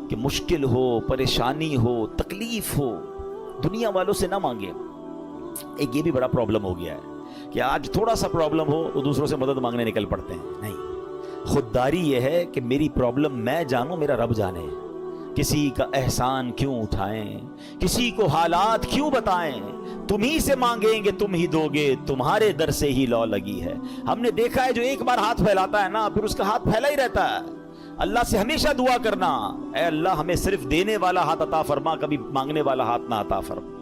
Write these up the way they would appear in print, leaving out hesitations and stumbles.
کہ مشکل ہو، پریشانی ہو، تکلیف ہو، دنیا والوں سے نہ مانگیں۔ ایک یہ بھی بڑا پرابلم ہو گیا ہے کہ آج تھوڑا سا پرابلم ہو تو دوسروں سے مدد مانگنے نکل پڑتے ہیں۔ نہیں، خودداری یہ ہے کہ میری پرابلم میں جانوں، میرا رب جانے۔ کسی کا احسان کیوں اٹھائیں، کسی کو حالات کیوں بتائیں، تم ہی سے مانگیں گے تم ہی دو گے، تمہارے در سے ہی لو لگی ہے۔ ہم نے دیکھا ہے جو ایک بار ہاتھ پھیلاتا ہے نا، پھر اس کا ہاتھ پھیلا ہی رہتا ہے۔ اللہ سے ہمیشہ دعا کرنا، اے اللہ ہمیں صرف دینے والا ہاتھ عطا فرما، کبھی مانگنے والا ہاتھ نہ عطا فرما۔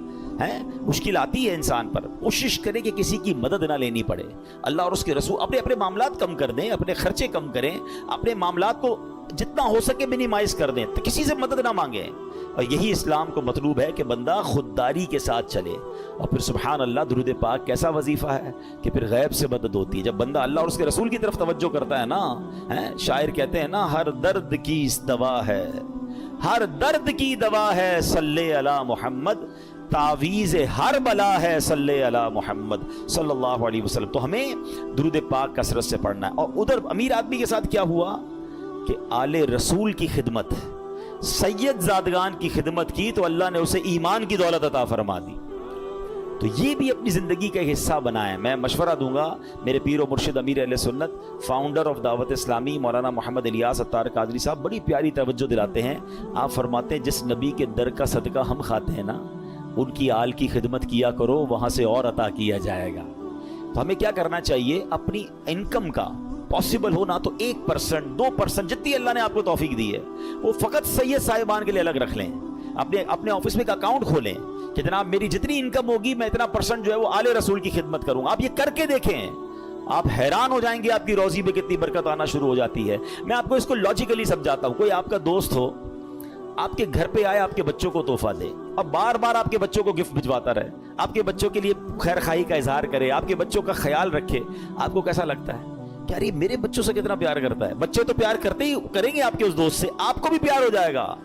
مشکل آتی ہے انسان پر، کوشش کرے کہ کسی کی مدد نہ لینی پڑے۔ اللہ اور اس کے رسول اپنے معاملات کم کر دیں، اپنے خرچے کم کریں، اپنے معاملات کو جتنا ہو سکے منیمائز کر دیں، تو کسی سے مدد نہ مانگیں۔ اور یہی اسلام کو مطلوب ہے کہ بندہ خودداری کے ساتھ چلے۔ اور پھر سبحان اللہ، درود پاک کیسا وظیفہ ہے کہ پھر غیب سے مدد ہوتی ہے جب بندہ اللہ اور اس کے رسول کی طرف توجہ کرتا ہے نا۔ شاعر کہتے ہیں نا، ہر درد کی دوا ہے، ہر درد کی دوا ہے صلی علی محمد، تعویذ ہر بلا ہے صلی علی محمد صلی اللہ علیہ وسلم۔ تو ہمیں درود پاک کثرت سے پڑھنا ہے۔ اور ادھر امیر آدمی کے ساتھ کیا ہوا کہ آل رسول کی خدمت، سید زادگان کی خدمت کی تو اللہ نے اسے ایمان کی دولت عطا فرما دی۔ تو یہ بھی اپنی زندگی کا حصہ بنائیں۔ میں مشورہ دوں گا، میرے پیر و مرشد امیر اہل سنت، فاؤنڈر آف دعوت اسلامی، مولانا محمد الیاس عطار قادری صاحب بڑی پیاری توجہ دلاتے ہیں۔ آپ فرماتے ہیں جس نبی کے در کا صدقہ ہم کھاتے ہیں نا، ان کی آل کی خدمت کیا کرو، وہاں سے اور عطا کیا جائے گا۔ تو ہمیں کیا کرنا چاہیے، اپنی انکم کا پاسبل ہو نا تو 1%، 2% جتنی اللہ نے آپ کو توفیق دی ہے، وہ فقط سید صاحبان کے لیے الگ رکھ لیں۔ اپنے آفس میں ایک اکاؤنٹ کھولیں کہ جناب میری جتنی انکم ہوگی میں اتنا % جو ہے وہ آل رسول کی خدمت کروں گا۔ آپ یہ کر کے دیکھیں، آپ حیران ہو جائیں گے آپ کی روزی میں کتنی برکت آنا شروع ہو جاتی ہے۔ میں آپ کو اس کو لاجیکلی سمجھاتا ہوں۔ کوئی آپ کا دوست ہو، آپ کے گھر پہ آئے، آپ کے بچوں کو تحفہ دے اور بار بار آپ کے بچوں کو گفٹ بھجواتا رہے، آپ کے بچوں کے لیے خیر خواہی کا اظہار کرے، آپ کے بچوں کا خیال رکھے، آپ کو کیسا لگتا ہے کہ ارے میرے بچوں سے کتنا پیار کرتا ہے؟ بچے تو پیار کرتے ہی کریں گے آپ کے اس دوست سے، آپ کو بھی پیار ہو جائے گا۔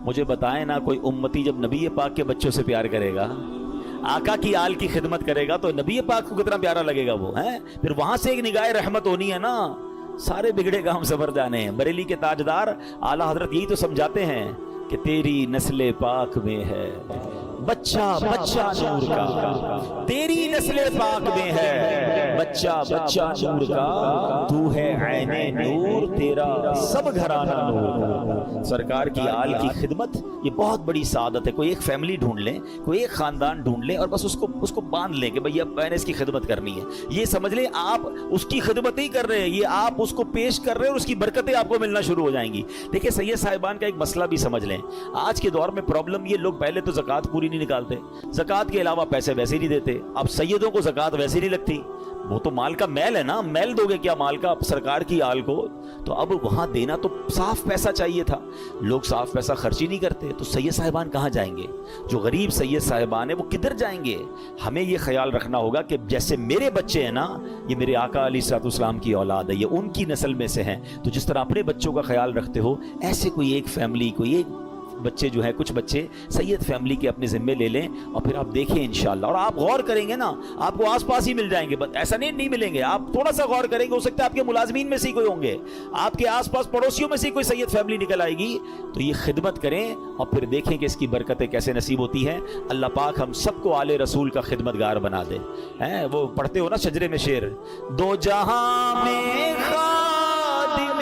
مجھے بتائیں نا، کوئی امتی جب نبی پاک کے بچوں سے پیار کرے گا، آقا کی آل کی خدمت کرے گا، تو نبی پاک کو کتنا پیارا لگے گا وہ ہیں۔ پھر وہاں سے ایک نگاہ رحمت ہونی ہے نا۔ سارے بگڑے کام سنور جانے ہیں۔ بریلی کے تاجدار اعلیٰ حضرت یہی تو سمجھاتے ہیں کہ تیری نسل پاک میں ہے بچہ بچہ نور کا، تیری نسل پاک میں ہے بچہ بچہ نور کا، تو ہے عین نور، تیرا سب گھرانہ نور کا۔ سرکار کی آل کی خدمت یہ بہت بڑی سعادت ہے۔ کوئی ایک فیملی ڈھونڈ لیں، کوئی ایک خاندان ڈھونڈ لیں اور بس اس کو باندھ لیں کہ بھئی اب میں نے اس کی خدمت کرنی ہے۔ یہ سمجھ لیں آپ اس کی خدمت ہی کر رہے ہیں، یہ آپ اس کو پیش کر رہے ہیں اور اس کی برکتیں آپ کو ملنا شروع ہو جائیں گی۔ دیکھیں سید صاحبان کا ایک مسئلہ بھی سمجھ لیں۔ آج کے دور میں پرابلم یہ، لوگ پہلے تو زکوٰۃ پوری نہیں نکالتے، زکوٰۃ کے علاوہ پیسے ویسے نہیں دیتے۔ اب سیدوں کو زکوٰۃ ویسے نہیں لگتی، وہ تو مال کا میل ہے نا، میل دو گے کیا مال کا سرکار کی آل کو؟ تو اب وہاں دینا تو صاف پیسہ چاہیے تھا، لوگ صاف پیسہ خرچ ہی نہیں کرتے۔ تو سید صاحبان کہاں جائیں گے؟ جو غریب سید صاحبان ہیں وہ کدھر جائیں گے؟ ہمیں یہ خیال رکھنا ہوگا کہ جیسے میرے بچے ہیں نا، یہ میرے آقا علیہ الصلوۃ والسلام کی اولاد ہے، یہ ان کی نسل میں سے ہیں، تو جس طرح اپنے بچوں کا خیال رکھتے ہو، ایسے کوئی ایک فیملی، کوئی ایک بچے جو ہیں، کچھ بچے سید فیملی کے اپنے ذمے لے لیں اور پھر آپ دیکھیں انشاءاللہ۔ اور آپ غور کریں گے نا، آپ کو آس پاس ہی مل جائیں گے، ایسا نہیں ملیں گے، آپ تھوڑا سا غور کریں گے، ہو سکتا ہے آپ کے ملازمین میں سے کوئی ہوں گے، آپ کے آس پاس پڑوسیوں میں سے کوئی سید فیملی نکل آئے گی۔ تو یہ خدمت کریں اور پھر دیکھیں کہ اس کی برکتیں کیسے نصیب ہوتی ہیں۔ اللہ پاک ہم سب کو آل رسول کا خدمتگار بنا دے۔ وہ پڑھتے ہو نا شجرے میں شعر، دو جہاں میں خادم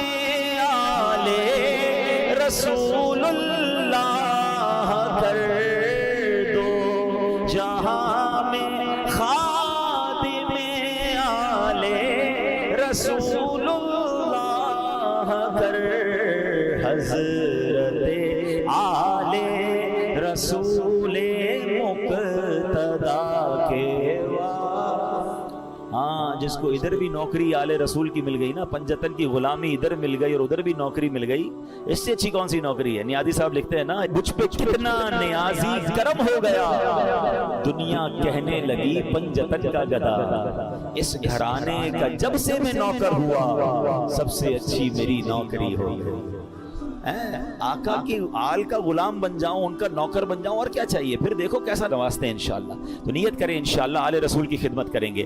آل رسول کر دو، جہاں میں خادم آل رسول اللہ کر، حضرت آل رسول مقتدا کے۔ ہاں، جس کو ادھر بھی نوکری آل رسول کی مل گئی نا، پنجتن کی غلامی ادھر مل گئی اور ادھر بھی نوکری مل گئی، اس سے اچھی کون سی نوکری ہے؟ نیازی صاحب لکھتے ہیں نا، مجھ پہ کتنا نیازی کرم ہو گیا، دنیا کہنے لگی پنجتن کا گدا، اس گھرانے کا جب سے میں نوکر ہوا، سب سے اچھی میری نوکری ہو گئی۔ آقا کی آل کا غلام بن جاؤں، ان کا نوکر بن جاؤں، اور کیا چاہیے؟ پھر دیکھو کیسا نوازتے ہیں انشاءاللہ۔ تو نیت کریں انشاءاللہ آل رسول کی خدمت کریں گے۔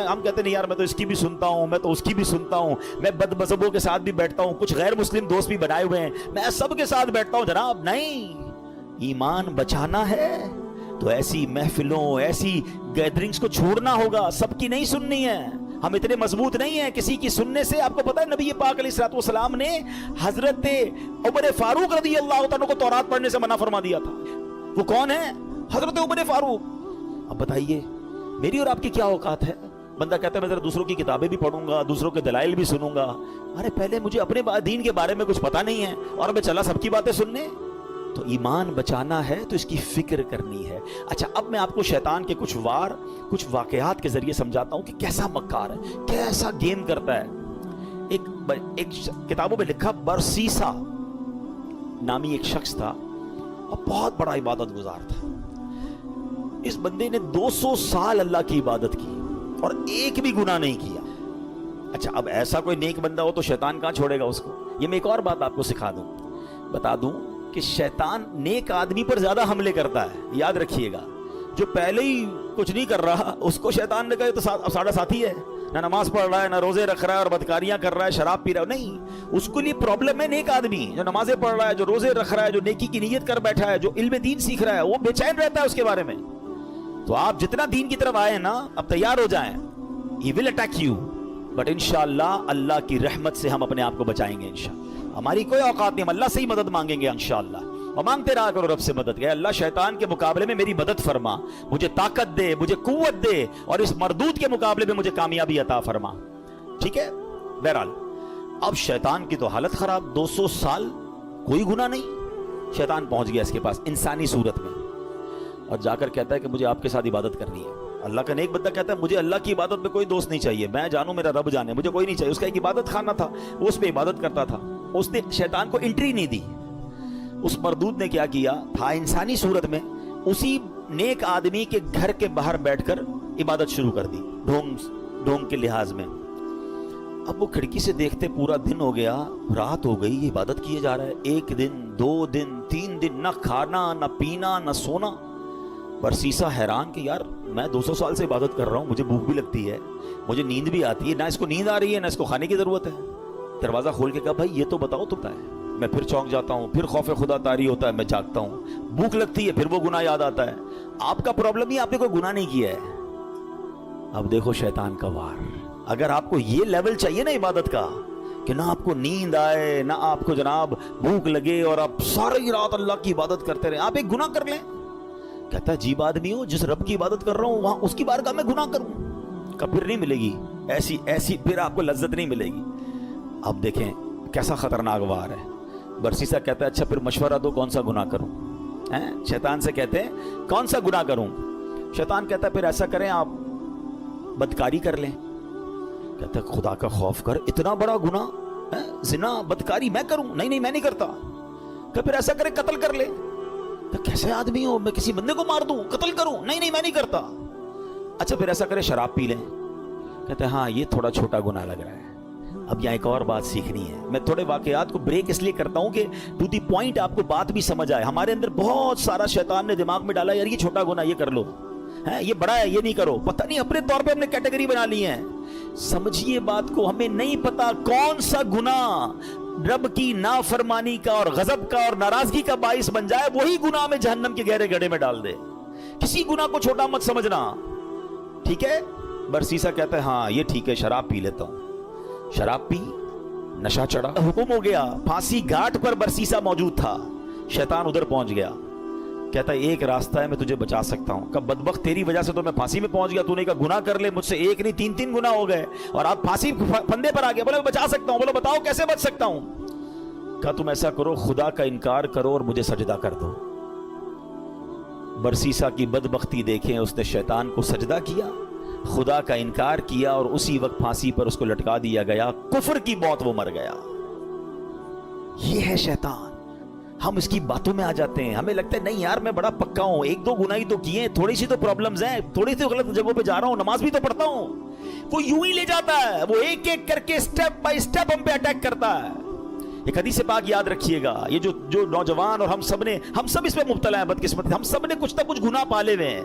ہم کہتے ہیں یار میں تو اس کی بھی سنتا ہوں، میں تو اس کی بھی سنتا ہوں، میں بد مذہبوں کے ساتھ بھی بیٹھتا ہوں، کچھ غیر مسلم دوست بھی بنائے ہوئے ہیں، میں سب کے ساتھ بیٹھتا ہوں. جناب نہیں، ایمان بچانا ہے تو ایسی محفلوں، ایسی گیدرنگز کو چھوڑنا ہوگا. سب کی نہیں سننی ہے. ہم اتنے مضبوط نہیں ہیں کسی کی سننے سے. آپ کو پتہ ہے نبی پاک علیہ الصلوۃ والسلام نے حضرت عمر فاروق رضی اللہ تعالیٰ کو تورات پڑھنے سے منع فرما دیا تھا. وہ کون ہے؟ حضرت عمر فاروق. اب بتائیے میری اور آپ کی کیا اوقات ہے؟ بندہ کہتا ہے میں ذرا دوسروں کی کتابیں بھی پڑھوں گا، دوسروں کے دلائل بھی سنوں گا. ارے پہلے مجھے اپنے دین کے بارے میں کچھ پتہ نہیں ہے اور میں چلا سب کی باتیں سننے. تو ایمان بچانا ہے تو اس کی فکر کرنی ہے. اچھا اب میں آپ کو شیطان کے کچھ واقعات کے ذریعے سمجھاتا ہوں کہ کیسا مکار ہے، کیسا گیم کرتا ہے. ایک کتابوں میں لکھا برسیسا نامی ایک شخص تھا اور بہت بڑا عبادت گزار تھا. اس بندے نے 200 سال اللہ کی عبادت کی اور ایک بھی گناہ نہیں کیا. اچھا اب ایسا کوئی نیک بندہ ہو تو شیطان کہاں چھوڑے گا اس کو؟ یہ میں ایک اور بات آپ کو بتا دوں کہ شیطان نیک آدمی پر زیادہ حملے کرتا ہے. یاد رکھیے گا، جو پہلے ہی کچھ نہیں کر رہا اس کو شیطان نے کہا تو ساڑھا ساتھی ہے، نہ نماز پڑھ رہا ہے، نہ روزے رکھ رہا ہے اور بدکاریاں کر رہا ہے، شراب پی رہا ہے. نہیں، اس کو لیے پرابلم ہے نیک آدمی جو نمازیں پڑھ رہا ہے، جو روزے رکھ رہا ہے، جو نیکی کی نیت کر بیٹھا ہے، جو علم دین سیکھ رہا ہے، وہ بے چین رہتا ہے اس کے بارے میں. تو آپ جتنا دین کی طرف آئے نا، اب تیار ہو جائیں. He will attack you but انشاءاللہ اللہ کی رحمت سے ہم اپنے آپ کو بچائیں گے. انشاءاللہ ہماری کوئی اوقات نہیں، ہم اللہ سے ہی مدد مانگیں گے انشاءاللہ. اور مانگتے رہا کرو رب سے مدد. کہ اللہ شیطان کے مقابلے میں میری مدد فرما، مجھے طاقت دے، مجھے قوت دے، اور اس مردود کے مقابلے میں مجھے کامیابی عطا فرما. ٹھیک ہے. بہرحال اب شیطان کی تو حالت خراب. 200 سال کوئی گناہ نہیں. شیطان پہنچ گیا اس کے پاس انسانی صورت میں اور جا کر کہتا ہے کہ مجھے آپ کے ساتھ عبادت کرنی ہے. اللہ کا نیک بندہ کہتا ہے مجھے اللہ کی عبادت میں کوئی دوست نہیں چاہیے، میں جانوں میرا رب جانے، مجھے کوئی نہیں چاہیے. اس کا ایک عبادت خانہ تھا، وہ اس پہ عبادت کرتا تھا. اس نے شیطان کو انٹری نہیں دی. اس مردود نے کیا کیا تھا؟ انسانی صورت میں اسی نیک آدمی کے گھر کے باہر بیٹھ کر عبادت شروع کر دی، ڈھونگ کے لحاظ میں. اب وہ کھڑکی سے دیکھتے پورا دن ہو گیا، رات ہو گئی، یہ عبادت کیے جا رہا ہے. 1 دن 2 دن 3 دن، نہ کھانا نہ پینا نہ سونا. برسیسا حیران کہ یار میں 200 سال سے عبادت کر رہا ہوں، مجھے بھوک بھی لگتی ہے، مجھے نیند بھی آتی ہے، نہ اس کو نیند آ رہی ہے نہ اس کو کھانے کی ضرورت ہے. دروازہ کھول کے کہا بھائی یہ تو بتاؤ تو ہے. میں پھر چونک جاتا ہوں، پھر خوف خدا طاری ہوتا ہے، میں جاگتا ہوں، بھوک لگتی ہے، پھر وہ گناہ یاد آتا ہے. آپ کا پرابلم ہی آپ نے کوئی گناہ نہیں کیا ہے. اب دیکھو شیطان کا وار. اگر آپ کو یہ لیول چاہیے نا عبادت کا کہ نہ آپ کو نیند آئے نہ آپ کو جناب بھوک لگے اور آپ ساری رات اللہ کی عبادت کرتے رہیں، آپ ایک گناہ کر لیں. کہتا ہے عجیب آدمی ہو، جس رب کی عبادت کر رہا ہوں وہاں اس کی بارگاہ میں گناہ کروں. کہ پھر نہیں ملے گی ایسی پھر آپ کو لذت نہیں ملے گی. اب دیکھیں کیسا خطرناک وار ہے. برسیسا کہتا ہے اچھا پھر مشورہ دو کون سا گناہ کروں. شیطان سے کہتے ہیں کون سا گناہ کروں. شیطان کہتا ہے پھر ایسا کریں آپ بدکاری کر لیں. کہتا ہے خدا کا خوف کر، اتنا بڑا گناہ زنا بدکاری میں کروں؟ نہیں میں نہیں کرتا. کہ پھر ایسا کریں قتل کر لیں. کہ کیسے آدمی ہو، میں کسی بندے کو مار دوں قتل کروں؟ نہیں میں نہیں کرتا. اچھا پھر ایسا کریں شراب پی لیں. کہتے ہیں ہاں یہ تھوڑا چھوٹا گناہ لگ رہا ہے. اب یہاں ایک اور بات سیکھنی ہے. میں تھوڑے واقعات کو بریک اس لیے کرتا ہوں کہ ٹو دی پوائنٹ آپ کو بات بھی سمجھ آئے. ہمارے اندر بہت سارا شیطان نے دماغ میں ڈالا یار یہ چھوٹا گناہ یہ کر لو، یہ بڑا ہے یہ نہیں کرو. پتہ نہیں اپنے طور پہ ہم نے کیٹیگری بنا لی ہے. سمجھیے بات کو. ہمیں نہیں پتا کون سا گناہ رب کی نافرمانی کا اور غضب کا اور ناراضگی کا باعث بن جائے، وہی گناہ میں جہنم کے گہرے گڑھے میں ڈال دے. کسی گناہ کو چھوٹا مت سمجھنا. ٹھیک ہے. برسیسا کہتا ہے ہاں یہ ٹھیک ہے شراب پی لیتا ہوں. شراب پی، نشہ چڑھا، حکم ہو گیا. پھانسی گھاٹ پر برسیسا موجود تھا. شیطان ادھر پہنچ گیا. کہتا ہے ایک راستہ ہے میں تجھے بچا سکتا ہوں. کہ بدبخت تیری وجہ سے تو میں پھانسی میں پہنچ گیا. تو نے کہا گناہ کر لے، مجھ سے ایک نہیں 3 گناہ ہو گئے اور آپ پھانسی پھندے پر آ گئے. بولے میں بچا سکتا ہوں. بولو بتاؤ کیسے بچ سکتا ہوں. کہا تم ایسا کرو خدا کا انکار کرو اور مجھے سجدہ کر دو. برسیسا کی بدبختی دیکھیں، اس نے شیطان کو سجدہ کیا، خدا کا انکار کیا اور اسی وقت پھانسی پر اس کو لٹکا دیا گیا. کفر کی موت وہ مر گیا. یہ ہے شیطان. ہم اس کی باتوں میں آ جاتے ہیں. ہمیں لگتا ہے نہیں یار میں بڑا پکا ہوں، 1-2 گناہ ہی تو کیے، تھوڑی سی تو پرابلمز ہیں، تھوڑی سی غلط جگہوں پہ جا رہا ہوں، نماز بھی تو پڑھتا ہوں. وہ یوں ہی لے جاتا ہے، وہ ایک ایک کر کے سٹیپ بائی سٹیپ ہم پہ اٹیک کرتا ہے. ایک حدیث پاک یاد رکھیے گا. یہ جو نوجوان اور ہم سب اس میں مبتلا ہیں بدقسمت، ہم سب نے کچھ نہ کچھ گناہ پالے ہوئے ہیں.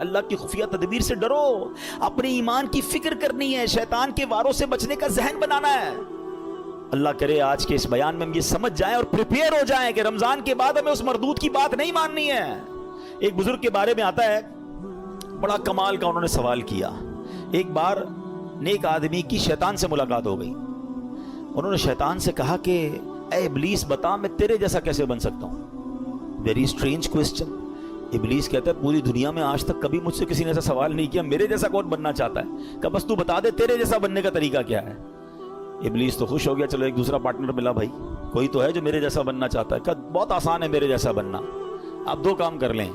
اللہ کی خفیہ تدبیر سے ڈرو. اپنے ایمان کی فکر کرنی ہے, شیطان کے واروں سے بچنے کا ذہن بنانا ہے. اللہ کرے آج کے اس بیان میں ہم یہ سمجھ جائیں اور پریپیئر ہو جائیں کہ رمضان کے بعد ہمیں اس مردود کی بات نہیں ماننی ہے. ایک بزرگ کے بارے میں آتا ہے, بڑا کمال کا انہوں نے سوال کیا. ایک بار نیک آدمی کی شیطان سے ملاقات ہو گئی. انہوں نے شیطان سے کہا کہ اے ابلیس بتا میں تیرے جیسا کیسے بن سکتا ہوں. Very strange question. ابلیس کہتا ہے پوری دنیا میں آج تک کبھی مجھ سے کسی نے ایسا سوال نہیں کیا, میرے جیسا کون بننا چاہتا ہے, کہ بس تو بتا دے تیرے جیسا بننے کا طریقہ کیا ہے. ابلیس تو خوش ہو گیا, چلو ایک دوسرا پارٹنر ملا, بھائی کوئی تو ہے جو میرے جیسا بننا چاہتا ہے. کہ بہت آسان ہے میرے جیسا بننا, آپ دو کام کر لیں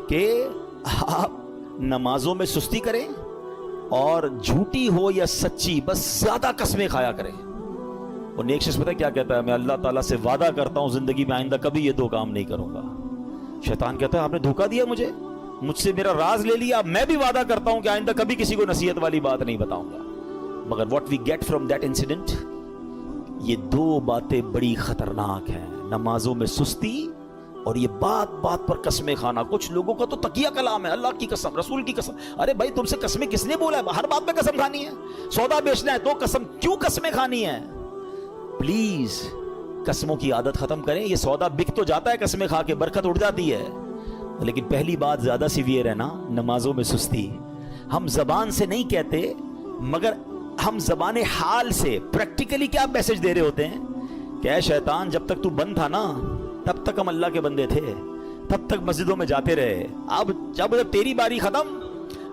کہ آپ نمازوں میں سستی کریں اور جھوٹی ہو یا سچی بس زیادہ قسمیں کھایا کریں. اور نیک شخص پتہ کیا کہتا ہے, میں اللہ تعالیٰ سے وعدہ کرتا ہوں زندگی میں آئندہ کبھی یہ دو کام نہیں کروں گا. شیطان کہتا ہے آپ نے دھوکہ دیا مجھ سے میرا راز لے لیا. میں بھی وعدہ کرتا ہوں کہ آئندہ کبھی کسی کو نصیحت والی بات نہیں بتاؤں گا. مگر what we get from that incident, یہ دو باتیں بڑی خطرناک ہیں, نمازوں میں سستی اور یہ بات بات پر قسمیں کھانا. کچھ لوگوں کا تو تقیہ کلام ہے, اللہ کی قسم, رسول کی قسم. ارے بھائی تم سے قسمیں کس نے بولا ہے؟ ہر بات میں قسم کھانی ہے. سودا بیچنا ہے تو قسم, کیوں قسمیں کھانی ہے؟ پلیز قسموں کی عادت ختم کریں. یہ سودا بک تو جاتا ہے قسمیں کھا کے, برکت اڑ جاتی ہے, لیکن پہلی بات زیادہ سیویئر ہے نا, نمازوں میں سستی. ہم زبان سے نہیں کہتے مگر ہم زبان حال سے پریکٹیکلی کیا میسج دے رہے ہوتے ہیں کہ اے شیطان جب تک تو بند تھا نا تب تک ہم اللہ کے بندے تھے, تب تک مسجدوں میں جاتے رہے. اب جب تیری باری ختم,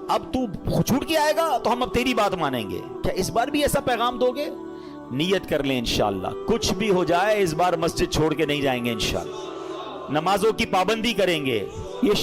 اب تو چھوٹ کے آئے گا تو ہم اب تیری بات مانیں گے. کیا اس بار بھی ایسا پیغام دو گے؟ نیت کر لیں انشاءاللہ, کچھ بھی ہو جائے اس بار مسجد چھوڑ کے نہیں جائیں گے انشاءاللہ, نمازوں کی پابندی کریں گے. یہ